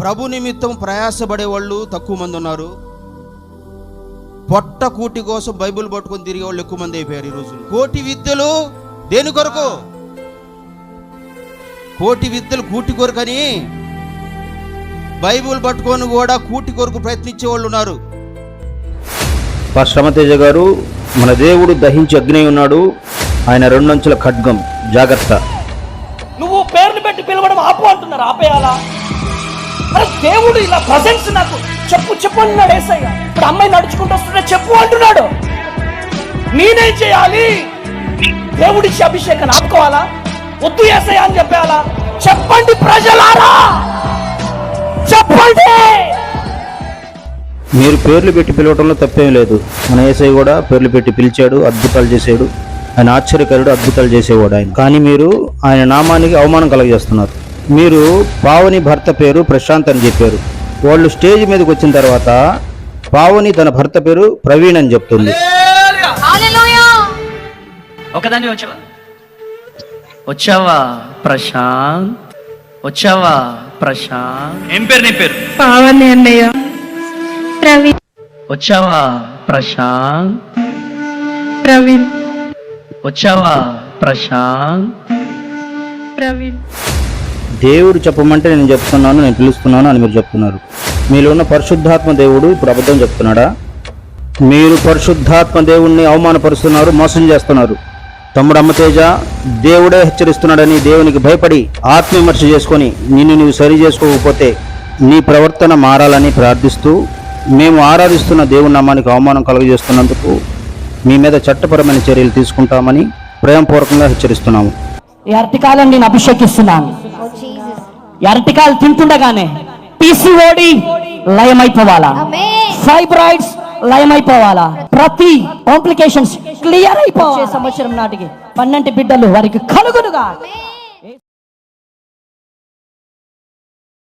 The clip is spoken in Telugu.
ప్రభు నిమిత్తం ప్రయాసపడే వాళ్ళు తక్కువ మంది ఉన్నారు. పొట్ట కూటి కోసం బైబిల్ పట్టుకొని తిరిగే వాళ్ళు ఎక్కువ మంది అయిపోయారు ఈ రోజు. కోటి విద్యలు దేని కొరకు? కోటి విద్యలు కూటి కొరకని బైబిల్ పట్టుకొని కూడా కూటి కొరకు ప్రయత్నించే వాళ్ళు ఉన్నారు. శ్రమతేజ గారు, మన దేవుడు దహించి అగ్ని ఉన్నాడు, ఆయన రెండంచుల ఖడ్గం, జాగ్రత్త. నువ్వు పేర్లు పెట్టి పిలవడం ఆపు అంటున్నారు, ఆపేయాలా? అరే దేవుడు ఇలా ప్రజెన్స్ నాకు చెప్పు చెప్పు అంటున్నాడు యేసయ్య. ఇప్పుడు అమ్మాయి నడుచుకుంటూ వస్తుంటే చెప్పు అంటున్నాడు. నేనేం చేయాలి? దేవుడిచ్చి అభిషేకాన్ని ఆపుకోవాలా? వద్దు యేసయ్య అని చెప్పాలా? చెప్పండి ప్రజలారా, చెప్పండి. మీరు పేర్లు పెట్టి పిలవటంలో తప్పేం లేదు. మన యేసయ్య కూడా పేర్లు పెట్టి పిలిచాడు, అద్భుతాలు చేశాడు. ఆయన ఆశ్చర్యకరుడు, అద్భుతాలు చేసేవాడు ఆయన. కానీ మీరు ఆయన నామానికి అవమానం కలగజేస్తున్నారు. మీరు పావని భర్త పేరు ప్రశాంత్ అని చెప్పారు. వాళ్ళు స్టేజ్ మీదకి వచ్చిన తర్వాత పావని తన భర్త పేరు ప్రవీణ్ అని చెప్తుంది. ఒకదాన్ని వచ్చావా ప్రశాంత్? వచ్చావా ప్రశాంత్? ఏం పేరు నీ పేరు? పావని అన్నయ్య. ప్రవీణ్. వచ్చావా ప్రశాంత్? ప్రవీణ్. వచ్చావా ప్రశాంత్? ప్రవీణ్. దేవుడు చెప్పమంటే నేను చెప్తున్నాను, నేను పిలుస్తున్నాను అని మీరు చెప్తున్నారు. మీలో ఉన్న పరిశుద్ధాత్మ దేవుడు ఇప్పుడు అబద్ధం చెప్తున్నాడా? మీరు పరిశుద్ధాత్మ దేవుణ్ణి అవమానపరుస్తున్నారు, మోసం చేస్తున్నారు. తమ్ముడు అమ్మతేజ, దేవుడే హెచ్చరిస్తున్నాడని దేవునికి భయపడి ఆత్మవిమర్శ చేసుకొని నిన్ను నువ్వు సరి చేసుకోకపోతే నీ ప్రవర్తన మారాలని ప్రార్థిస్తూ, మేము ఆరాధిస్తున్న దేవుని నామానికి అవమానం కలుగజేస్తున్నందుకు మీ మీద చట్టపరమైన చర్యలు తీసుకుంటామని ప్రేమపూర్వకంగా హెచ్చరిస్తున్నాము. ఈ అరటికాయలను నేను అభిషేకిస్తున్నాను. ఈ అరటికాయలు తింటుండగానే PCOD లయమైపోవాలా, ఫైబ్రాయిడ్స్ లయమైపోవాలా, ప్రతి కాంప్లికేషన్స్ క్లియర్ అయిపోవాలి. సంవత్సరం నాటికి 12 బిడ్డలు వారికి కలుగునుగా.